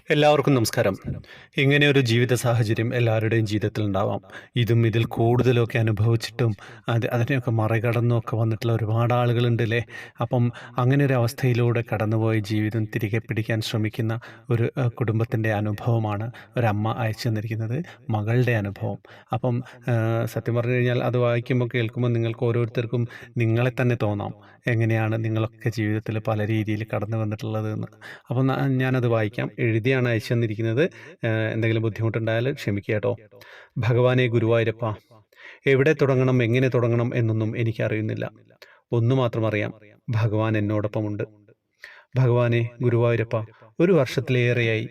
എല്ലാവർക്കും നമസ്കാരം. ഇങ്ങനെ ഒരു ജീവിത സാഹചര്യം എല്ലാവരുടെയും ജീവിതത്തിൽ ഉണ്ടാവാം. ഇതും ഇതിൽ കൂടുതലൊക്കെ അനുഭവിച്ചിട്ടും അതിനെയൊക്കെ മറികടന്നൊക്കെ വന്നിട്ടുള്ള ഒരുപാട് ആളുകളുണ്ട് അല്ലേ? അപ്പം അങ്ങനെ ഒരു അവസ്ഥയിലൂടെ കടന്നുപോയി ജീവിതം തിരികെ പിടിക്കാൻ ശ്രമിക്കുന്ന ഒരു കുടുംബത്തിൻ്റെ അനുഭവമാണ് ഒരമ്മ അയച്ചു തന്നിരിക്കുന്നത്, മകളുടെ അനുഭവം. അപ്പം സത്യം പറഞ്ഞു കഴിഞ്ഞാൽ അത് വായിക്കുമ്പോൾ കേൾക്കുമ്പോൾ നിങ്ങൾക്ക് ഓരോരുത്തർക്കും നിങ്ങളെ തന്നെ തോന്നാം. എങ്ങനെയാണ് നിങ്ങളൊക്കെ ജീവിതത്തിൽ പല രീതിയിൽ കടന്നു വന്നിട്ടുള്ളത് എന്ന്. അപ്പം ഞാനത് വായിക്കാം. എഴുതിയാണ് അയച്ചു തന്നിരിക്കുന്നത്. എന്തെങ്കിലും ബുദ്ധിമുട്ടുണ്ടായാൽ ക്ഷമിക്കുക കേട്ടോ. ഭഗവാനെ ഗുരുവായൂരപ്പ, എവിടെ തുടങ്ങണം എങ്ങനെ തുടങ്ങണം എന്നൊന്നും എനിക്കറിയുന്നില്ല. ഒന്നു മാത്രം അറിയാം, ഭഗവാൻ എന്നോടൊപ്പമുണ്ട്. ഭഗവാനെ ഗുരുവായൂരപ്പ, ഒരു വർഷത്തിലേറെയായി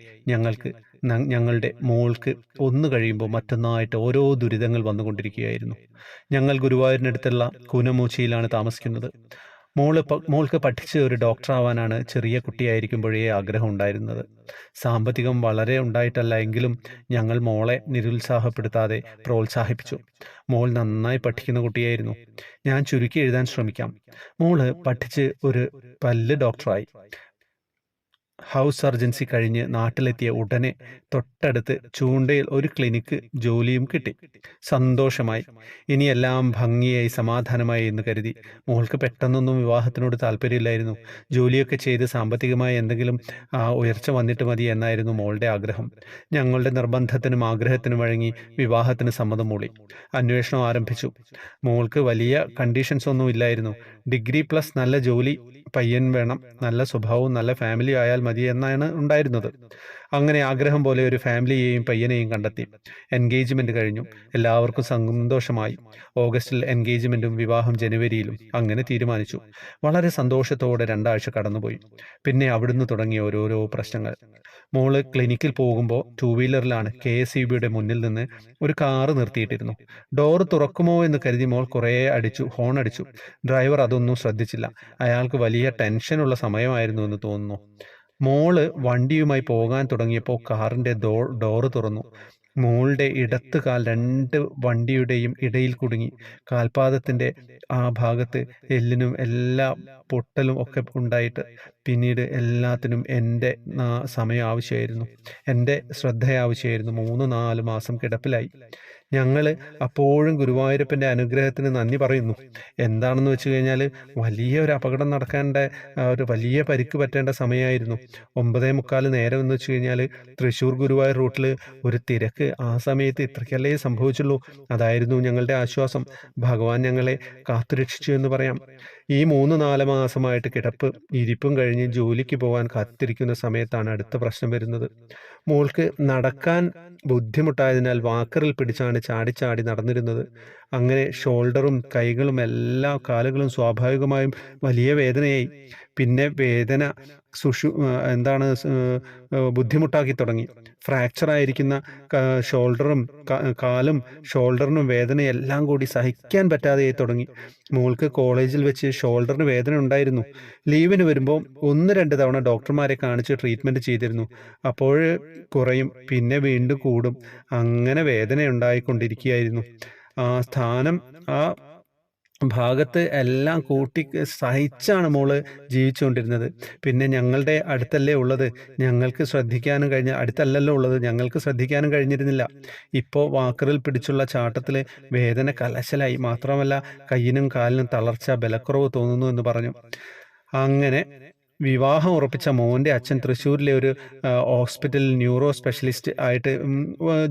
ഞങ്ങളുടെ മോൾക്ക് ഒന്ന് കഴിയുമ്പോൾ മറ്റൊന്നായിട്ട് ഓരോ ദുരിതങ്ങൾ വന്നുകൊണ്ടിരിക്കുകയായിരുന്നു. ഞങ്ങൾ ഗുരുവായൂരിനടുത്തുള്ള കൂനമൂച്ചിയിലാണ് താമസിക്കുന്നത്. മോൾക്ക് പഠിച്ച് ഒരു ഡോക്ടറാവാനാണ് ചെറിയ കുട്ടിയായിരിക്കുമ്പോഴേ ആഗ്രഹം ഉണ്ടായിരുന്നത്. സാമ്പത്തികം വളരെ ഉണ്ടായിട്ടല്ല എങ്കിലും ഞങ്ങൾ മോളെ നിരുത്സാഹപ്പെടുത്താതെ പ്രോത്സാഹിപ്പിച്ചു. മോൾ നന്നായി പഠിക്കുന്ന കുട്ടിയായിരുന്നു. ഞാൻ ചുരുക്കി എഴുതാൻ ശ്രമിക്കാം. മോള് പഠിച്ച് ഒരു പല്ല് ഡോക്ടറായി. ഹൗസ് സർജൻസി കഴിഞ്ഞ് നാട്ടിലെത്തിയ ഉടനെ തൊട്ടടുത്ത് ചൂണ്ടയിൽ ഒരു ക്ലിനിക്ക് ജോലിയും കിട്ടി. സന്തോഷമായി. ഇനിയെല്ലാം ഭംഗിയായി സമാധാനമായി എന്ന് കരുതി. മോൾക്ക് പെട്ടെന്നൊന്നും വിവാഹത്തിനോട് താല്പര്യമില്ലായിരുന്നു. ജോലിയൊക്കെ ചെയ്ത് സാമ്പത്തികമായി എന്തെങ്കിലും ഉയർച്ച വന്നിട്ട് മതി എന്നായിരുന്നു മോളുടെ ആഗ്രഹം. ഞങ്ങളുടെ നിർബന്ധത്തിനും ആഗ്രഹത്തിനും വഴങ്ങി വിവാഹത്തിന് സമ്മതം മൂളി. അന്വേഷണം ആരംഭിച്ചു. മോൾക്ക് വലിയ കണ്ടീഷൻസ് ഒന്നും ഇല്ലായിരുന്നു. ഡിഗ്രി പ്ലസ് നല്ല ജോലി, പയ്യൻ വേണം, നല്ല സ്വഭാവവും നല്ല ഫാമിലി ആയാൽ മതി എന്നാണ് ഉണ്ടായിരുന്നത്. അങ്ങനെ ആഗ്രഹം പോലെ ഒരു ഫാമിലിയെയും പയ്യനെയും കണ്ടെത്തി. എൻഗേജ്മെന്റ് കഴിഞ്ഞു. എല്ലാവർക്കും സന്തോഷമായി. ഓഗസ്റ്റിൽ എൻഗേജ്മെന്റും വിവാഹം ജനുവരിയിലും. അങ്ങനെ തീരുമാനിച്ചു. വളരെ സന്തോഷത്തോടെ 2 ആഴ്ച കടന്നുപോയി. പിന്നെ അവിടുന്ന് തുടങ്ങിയ ഓരോരോ പ്രശ്നങ്ങൾ. മോള് ക്ലിനിക്കിൽ പോകുമ്പോൾ 2 വീലറിലാണ് KSEBയുടെ മുന്നിൽ നിന്ന് ഒരു കാറ് നിർത്തിയിട്ടിരുന്നു. ഡോറ് തുറക്കുമോ എന്ന് കരുതി മോൾ കുറേ ഹോൺ അടിച്ചു. ഡ്രൈവർ അതൊന്നും ശ്രദ്ധിച്ചില്ല. അയാൾക്ക് വലിയ ടെൻഷനുള്ള സമയമായിരുന്നു എന്ന് തോന്നുന്നു. മോള് വണ്ടിയുമായി പോകാൻ തുടങ്ങിയപ്പോൾ കാറിന്റെ ഡോറ് തുറന്നു. മോളുടെ ഇടത്ത് കാൽ 2 വണ്ടിയുടെയും ഇടയിൽ കുടുങ്ങി. കാൽപാദത്തിന്റെ ആ ഭാഗത്ത് എല്ലിനും എല്ലാ പൊട്ടലും ഒക്കെ ഉണ്ടായിട്ട്. പിന്നീട് എല്ലാത്തിനും എൻ്റെ സമയം ആവശ്യമായിരുന്നു, എൻ്റെ ശ്രദ്ധ ആവശ്യമായിരുന്നു. 3-4 മാസം കിടപ്പിലായി. ഞങ്ങൾ അപ്പോഴും ഗുരുവായൂരപ്പൻ്റെ അനുഗ്രഹത്തിന് നന്ദി പറയുന്നു. എന്താണെന്ന് വെച്ച് കഴിഞ്ഞാൽ വലിയൊരു അപകടം നടക്കേണ്ട, ഒരു വലിയ പരിക്ക് പറ്റേണ്ട സമയമായിരുന്നു. 9:45 നേരം എന്ന് വെച്ച് കഴിഞ്ഞാൽ തൃശ്ശൂർ ഗുരുവായൂർ റൂട്ടിൽ ഒരു തിരക്ക്. ആ സമയത്ത് ഇത്രയ്ക്കല്ലേ സംഭവിച്ചുള്ളൂ. അതായിരുന്നു ഞങ്ങളുടെ ആശ്വാസം. ഭഗവാൻ ഞങ്ങളെ കാത്തുരക്ഷിച്ചു എന്ന് പറയാം. ഈ 3-4 മാസമായിട്ട് കിടപ്പ് ഇരിപ്പും കഴിഞ്ഞ് ജോലിക്ക് പോകാൻ കാത്തിരിക്കുന്ന സമയത്താണ് അടുത്ത പ്രശ്നം വരുന്നത്. മോൾക്ക് നടക്കാൻ ബുദ്ധിമുട്ടായതിനാൽ വാക്കറിൽ പിടിച്ചാണ് ചാടി നടന്നിരുന്നത്. അങ്ങനെ ഷോൾഡറും കൈകളും എല്ലാ കാലുകളും സ്വാഭാവികമായും വലിയ വേദനയായി. പിന്നെ വേദന ബുദ്ധിമുട്ടാക്കി തുടങ്ങി. ഫ്രാക്ചറായിരിക്കുന്ന ഷോൾഡറും കാലും ഷോൾഡറിനും വേദന എല്ലാം കൂടി സഹിക്കാൻ പറ്റാതെയായി തുടങ്ങി. മോൾക്ക് കോളേജിൽ വെച്ച് ഷോൾഡറിന് വേദന ഉണ്ടായിരുന്നു. ലീവിന് വരുമ്പോൾ 1-2 തവണ ഡോക്ടർമാരെ കാണിച്ച് ട്രീറ്റ്മെൻറ്റ് ചെയ്തിരുന്നു. അപ്പോൾ കുറയും, പിന്നെ വീണ്ടും കൂടും. അങ്ങനെ വേദന ഉണ്ടായിക്കൊണ്ടിരിക്കുകയായിരുന്നു. ആ ഭാഗത്ത് എല്ലാം കൂട്ടി സഹിച്ചാണ് മോള് ജീവിച്ചുകൊണ്ടിരുന്നത്. പിന്നെ ഞങ്ങളുടെ അടുത്തല്ലേ ഉള്ളത്, ഞങ്ങൾക്ക് ശ്രദ്ധിക്കാനും അടുത്തല്ലല്ലോ ഉള്ളത്, ഞങ്ങൾക്ക് ശ്രദ്ധിക്കാനും കഴിഞ്ഞിരുന്നില്ല. ഇപ്പോൾ വാക്കറിൽ പിടിച്ചുള്ള ചാട്ടത്തിൽ വേദന കലശലായി. മാത്രമല്ല കയ്യിനും കാലിനും തളർച്ച, ബലക്കുറവ് തോന്നുന്നു എന്ന് പറഞ്ഞു. അങ്ങനെ വിവാഹം ഉറപ്പിച്ച മോൻ്റെ അച്ഛൻ തൃശ്ശൂരിലെ ഒരു ഹോസ്പിറ്റലിൽ ന്യൂറോ സ്പെഷ്യലിസ്റ്റ് ആയിട്ട്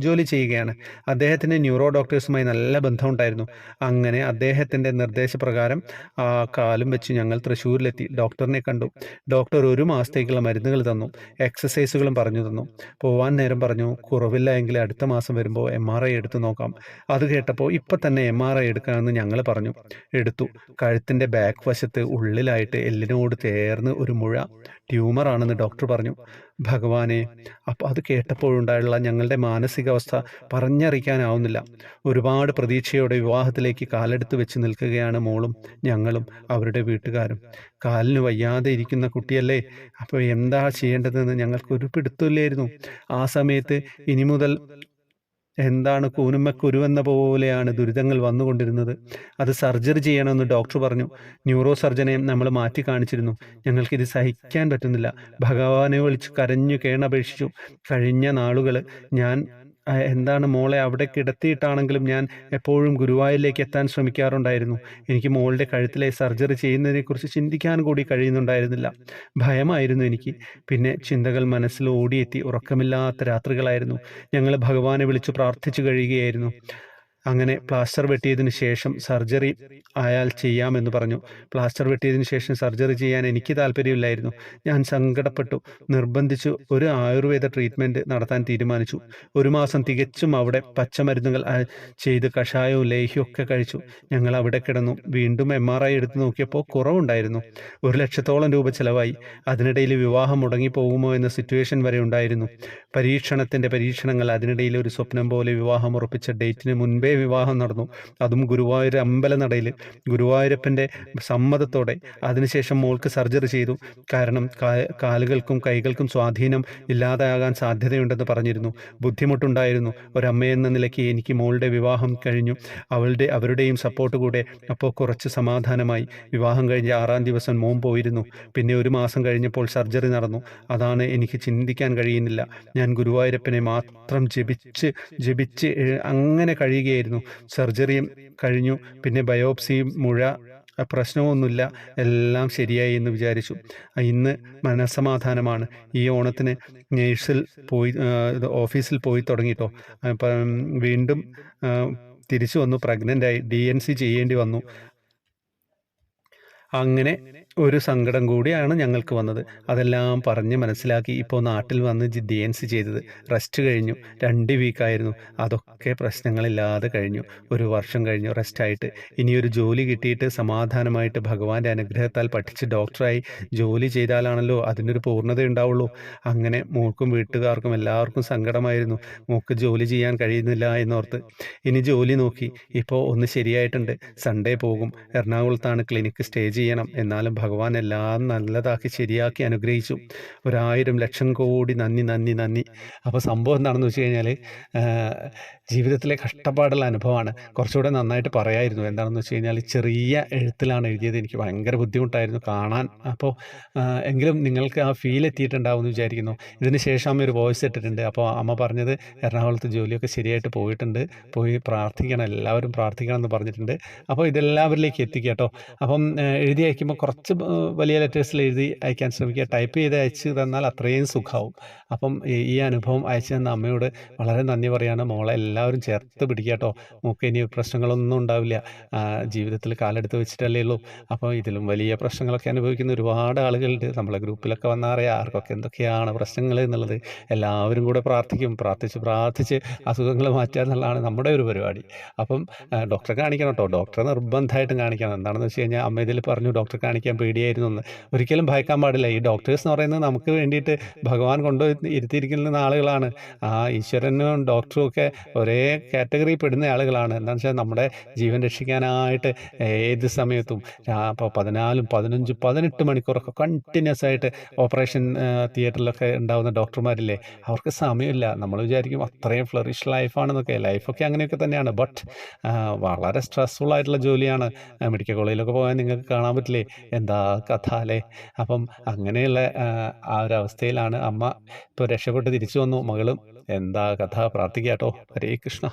ജോലി ചെയ്യുകയാണ്. അദ്ദേഹത്തിന് ന്യൂറോ ഡോക്ടേഴ്സുമായി നല്ല ബന്ധമുണ്ടായിരുന്നു. അങ്ങനെ അദ്ദേഹത്തിൻ്റെ നിർദ്ദേശപ്രകാരം കാലം വെച്ച് ഞങ്ങൾ തൃശ്ശൂരിലെത്തി. ഡോക്ടറിനെ കണ്ടു. ഡോക്ടർ 1 മാസത്തേക്കുള്ള മരുന്നുകൾ തന്നു, എക്സസൈസുകളും പറഞ്ഞു തന്നു. പോവാൻ നേരം പറഞ്ഞു, കുറവില്ല എങ്കിൽ അടുത്ത മാസം വരുമ്പോൾ MRI എടുത്തു നോക്കാം. അത് കേട്ടപ്പോൾ ഇപ്പം തന്നെ MRI എടുക്കാമെന്ന് ഞങ്ങൾ പറഞ്ഞു. എടുത്തു. കഴുത്തിൻ്റെ ബാക്ക് വശത്ത് ഉള്ളിലായിട്ട് എല്ലിനോട് ചേർന്ന് ഒരു മുഴ, ട്യൂമറാണെന്ന് ഡോക്ടർ പറഞ്ഞു. ഭഗവാനെ, അപ്പോൾ അത് കേട്ടപ്പോഴുണ്ടായുള്ള ഞങ്ങളുടെ മാനസികാവസ്ഥ പറഞ്ഞറിയിക്കാനാവുന്നില്ല. ഒരുപാട് പ്രതീക്ഷയോടെ വിവാഹത്തിലേക്ക് കാലെടുത്ത് വെച്ച് നിൽക്കുകയാണ് മോളും ഞങ്ങളും അവരുടെ വീട്ടുകാരും. കാലിന് വയ്യാതെ ഇരിക്കുന്ന കുട്ടിയല്ലേ, അപ്പോൾ എന്താ ചെയ്യേണ്ടതെന്ന് ഞങ്ങൾക്കൊരു പിടുത്തമില്ലായിരുന്നു. ആ സമയത്ത് ഇനി മുതൽ എന്താണ് കൂനുമ്മക്കുരുവെന്ന പോലെയാണ് ദുരിതങ്ങൾ വന്നുകൊണ്ടിരുന്നത്. അത് സർജറി ചെയ്യണമെന്ന് ഡോക്ടർ പറഞ്ഞു. ന്യൂറോ സർജനെ നമ്മൾ മാറ്റി കാണിച്ചിരുന്നു. ഞങ്ങൾക്കിത് സഹിക്കാൻ പറ്റുന്നില്ല. ഭഗവാനെ വിളിച്ച് കരഞ്ഞു കേണപേക്ഷിച്ചു. കഴിഞ്ഞ നാളുകൾ ഞാൻ എന്താണ് മോളെ അവിടെ കിടത്തിയിട്ടാണെങ്കിലും ഞാൻ എപ്പോഴും ഗുരുവായൂരിലേക്ക് എത്താൻ ശ്രമിക്കാറുണ്ടായിരുന്നു. എനിക്ക് മോളുടെ കഴുത്തിലെ സർജറി ചെയ്യുന്നതിനെക്കുറിച്ച് ചിന്തിക്കാൻ കൂടി കഴിയുന്നുണ്ടായിരുന്നില്ല. ഭയമായിരുന്നു എനിക്ക്. പിന്നെ ചിന്തകൾ മനസ്സിൽ ഓടിയെത്തി. ഉറക്കമില്ലാത്ത രാത്രികളായിരുന്നു. ഞങ്ങൾ ഭഗവാനെ വിളിച്ചു പ്രാർത്ഥിച്ചു കഴിയുകയായിരുന്നു. അങ്ങനെ പ്ലാസ്റ്റർ വെട്ടിയതിന് ശേഷം സർജറി അയാൾ ചെയ്യാമെന്ന് പറഞ്ഞു. പ്ലാസ്റ്റർ വെട്ടിയതിന് ശേഷം സർജറി ചെയ്യാൻ എനിക്ക് താല്പര്യമില്ലായിരുന്നു. ഞാൻ സങ്കടപ്പെട്ടു. നിർബന്ധിച്ചു ഒരു ആയുർവേദ ട്രീറ്റ്മെൻറ്റ് നടത്താൻ തീരുമാനിച്ചു. 1 മാസം തികച്ചും അവിടെ പച്ചമരുന്നുകൾ ചെയ്ത് കഷായവും ലേഹ്യവും ഒക്കെ കഴിച്ചു. ഞങ്ങൾ അവിടെ കിടന്നു. വീണ്ടും MRI എടുത്ത് നോക്കിയപ്പോൾ കുറവുണ്ടായിരുന്നു. 1,00,000-ഓളം രൂപ ചിലവായി. അതിനിടയിൽ വിവാഹം മുടങ്ങിപ്പോകുമോ എന്ന സിറ്റുവേഷൻ വരെ ഉണ്ടായിരുന്നു. പരീക്ഷണത്തിൻ്റെ പരീക്ഷണങ്ങൾ. അതിനിടയിൽ ഒരു സ്വപ്നം പോലെ വിവാഹം ഉറപ്പിച്ച ഡേറ്റിന് മുൻപേ വിവാഹം നടന്നു. അതും ഗുരുവായൂർ അമ്പലനടയിൽ, ഗുരുവായൂരപ്പൻ്റെ സമ്മതത്തോടെ. അതിനുശേഷം മോൾക്ക് സർജറി ചെയ്തു. കാരണം കാലുകൾക്കും കൈകൾക്കും സ്വാധീനം ഇല്ലാതാകാൻ സാധ്യതയുണ്ടെന്ന് പറഞ്ഞിരുന്നു. ബുദ്ധിമുട്ടുണ്ടായിരുന്നു. ഒരമ്മയെന്ന നിലയ്ക്ക് എനിക്ക് മോളുടെ വിവാഹം കഴിഞ്ഞു. അവരുടെയും സപ്പോർട്ട് കൂടെ. അപ്പോൾ കുറച്ച് സമാധാനമായി. വിവാഹം കഴിഞ്ഞ് 6-ാം ദിവസം മോൻ പോയിരുന്നു. പിന്നെ 1 മാസം കഴിഞ്ഞപ്പോൾ സർജറി നടന്നു. അതാണ് എനിക്ക് ചിന്തിക്കാൻ കഴിയുന്നില്ല. ഞാൻ ഗുരുവായൂരപ്പനെ മാത്രം ജപിച്ച് അങ്ങനെ കഴിയുകയായിരുന്നു. സർജറിയും കഴിഞ്ഞു. പിന്നെ ബയോപ്സിയും മുഴ പ്രശ്നമൊന്നുമില്ല. എല്ലാം ശരിയായി എന്ന് വിചാരിച്ചു. ഇന്ന് മനസ്സമാധാനമാണ്. ഈ ഓണത്തിന് ഓഫീസിൽ പോയി തുടങ്ങിട്ടോ. അപ്പം വീണ്ടും തിരിച്ചു വന്നു. പ്രഗ്നൻ്റായി. DNC ചെയ്യേണ്ടി വന്നു. അങ്ങനെ ഒരു സങ്കടം കൂടിയാണ് ഞങ്ങൾക്ക് വന്നത്. അതെല്ലാം പറഞ്ഞ് മനസ്സിലാക്കി ഇപ്പോൾ നാട്ടിൽ വന്ന് DNC ചെയ്തത്. റെസ്റ്റ് കഴിഞ്ഞു. 2 വീക്കായിരുന്നു. അതൊക്കെ പ്രശ്നങ്ങളില്ലാതെ കഴിഞ്ഞു. 1 വർഷം കഴിഞ്ഞു റെസ്റ്റായിട്ട്. ഇനിയൊരു ജോലി കിട്ടിയിട്ട് സമാധാനമായിട്ട് ഭഗവാന്റെ അനുഗ്രഹത്താൽ പഠിച്ച് ഡോക്ടറായി ജോലി ചെയ്താലാണല്ലോ അതിനൊരു പൂർണ്ണതയുണ്ടാവുള്ളൂ. അങ്ങനെ മോൾക്കും വീട്ടുകാർക്കും എല്ലാവർക്കും സങ്കടമായിരുന്നു. മോൾക്ക് ജോലി ചെയ്യാൻ കഴിയുന്നില്ല എന്നോർത്ത്. ഇനി ജോലി നോക്കി. ഇപ്പോൾ ഒന്ന് ശരിയായിട്ടുണ്ട്. സൺഡേ പോകും. എറണാകുളത്താണ് ക്ലിനിക്ക്. സ്റ്റേ ചെയ്യണം. എന്നാലും ഭഗവാൻ എല്ലാം നല്ലതാക്കി ശരിയാക്കി അനുഗ്രഹിച്ചു. 1000 ലക്ഷം കോടി നന്ദി. അപ്പോൾ സംഭവം എന്താണെന്ന് വെച്ച് കഴിഞ്ഞാൽ ജീവിതത്തിലെ കഷ്ടപ്പാടുള്ള അനുഭവമാണ്. കുറച്ചുകൂടെ നന്നായിട്ട് പറയായിരുന്നു. എന്താണെന്ന് വെച്ച് കഴിഞ്ഞാൽ ചെറിയ എഴുത്തിലാണ് എഴുതിയത്. എനിക്ക് ഭയങ്കര ബുദ്ധിമുട്ടായിരുന്നു കാണാൻ. അപ്പോൾ എങ്കിലും നിങ്ങൾക്ക് ആ ഫീൽ എത്തിയിട്ടുണ്ടാവുമെന്ന് വിചാരിക്കുന്നു. ഇതിന് ശേഷം അമ്മ ഒരു വോയിസ് ഇട്ടിട്ടുണ്ട്. അപ്പോൾ അമ്മ പറഞ്ഞത് എറണാകുളത്ത് ജോലിയൊക്കെ ശരിയായിട്ട് പോയിട്ടുണ്ട്. പോയി പ്രാർത്ഥിക്കണം, എല്ലാവരും പ്രാർത്ഥിക്കണം എന്ന് പറഞ്ഞിട്ടുണ്ട്. അപ്പോൾ ഇതെല്ലാവരിലേക്ക് എത്തിക്കുക കേട്ടോ. അപ്പം എഴുതി അയക്കുമ്പോൾ കുറച്ച് വലിയ ലെറ്റേഴ്സിൽ എഴുതി അയക്കാൻ ശ്രമിക്കുക. ടൈപ്പ് ചെയ്ത് അയച്ച് തന്നാൽ അത്രയും സുഖമാവും. അപ്പം ഈ അനുഭവം അയച്ചു തന്ന അമ്മയോട് വളരെ നന്ദി പറയാണ്. മോളെ എല്ലാവരും ചേർത്ത് പിടിക്കുക കേട്ടോ. മോൾക്ക് ഇനി പ്രശ്നങ്ങളൊന്നും ഉണ്ടാവില്ല. ജീവിതത്തിൽ കാലെടുത്ത് വെച്ചിട്ടല്ലേ ഉള്ളൂ. അപ്പോൾ ഇതിലും വലിയ പ്രശ്നങ്ങളൊക്കെ അനുഭവിക്കുന്ന ഒരുപാട് ആളുകളുണ്ട്. നമ്മളെ ഗ്രൂപ്പിലൊക്കെ വന്നാൽ അറിയാം ആർക്കൊക്കെ എന്തൊക്കെയാണ് പ്രശ്നങ്ങൾ എന്നുള്ളത്. എല്ലാവരും കൂടെ പ്രാർത്ഥിച്ച് അസുഖങ്ങൾ മാറ്റുക എന്നുള്ളതാണ് നമ്മുടെ ഒരു പരിപാടി. അപ്പം ഡോക്ടറെ കാണിക്കണം കേട്ടോ. ഡോക്ടറെ നിർബന്ധമായിട്ടും കാണിക്കണം. എന്താണെന്ന് വെച്ച് കഴിഞ്ഞാൽ അമ്മ ഇതിൽ പറഞ്ഞു ഡോക്ടറെ കാണിക്കാൻ പേടിയായിരുന്നു എന്ന്. ഒരിക്കലും ഭയക്കാൻ പാടില്ല. ഈ ഡോക്ടേഴ്സ് എന്ന് പറയുന്നത് നമുക്ക് വേണ്ടിയിട്ട് ഭഗവാൻ ഇരുത്തിയിരിക്കുന്ന ആളുകളാണ്. ഈശ്വരനും ഡോക്ടറും ഒക്കെ ഒരേ കാറ്റഗറിയിൽ പെടുന്ന ആളുകളാണ്. എന്താണെന്ന് വെച്ചാൽ നമ്മുടെ ജീവൻ രക്ഷിക്കാനായിട്ട് ഏത് സമയത്തും ഇപ്പോൾ 14, 15, 18 മണിക്കൂറൊക്കെ കണ്ടിന്യൂസ് ആയിട്ട് ഓപ്പറേഷൻ തിയേറ്ററിലൊക്കെ ഉണ്ടാകുന്ന ഡോക്ടർമാരില്ലേ, അവർക്ക് സമയമില്ല. നമ്മൾ വിചാരിക്കും അത്രയും ഫ്ലറിഷ് ലൈഫാണെന്നൊക്കെ. ലൈഫൊക്കെ അങ്ങനെയൊക്കെ തന്നെയാണ്. ബട്ട് വളരെ സ്ട്രെസ്ഫുൾ ആയിട്ടുള്ള ജോലിയാണ്. മെഡിക്കൽ കോളേജിലൊക്കെ പോകാൻ നിങ്ങൾക്ക് കാണാൻ പറ്റില്ലേ എന്താ കഥ അല്ലേ. അപ്പം അങ്ങനെയുള്ള ആ ഒരു അവസ്ഥയിലാണ് അമ്മ ഇപ്പോൾ രക്ഷപ്പെട്ട് തിരിച്ചു വന്നു. മകളും എന്താ കഥ പ്രാർത്ഥിക്കുക കേട്ടോ. ഹരേ കൃഷ്ണ.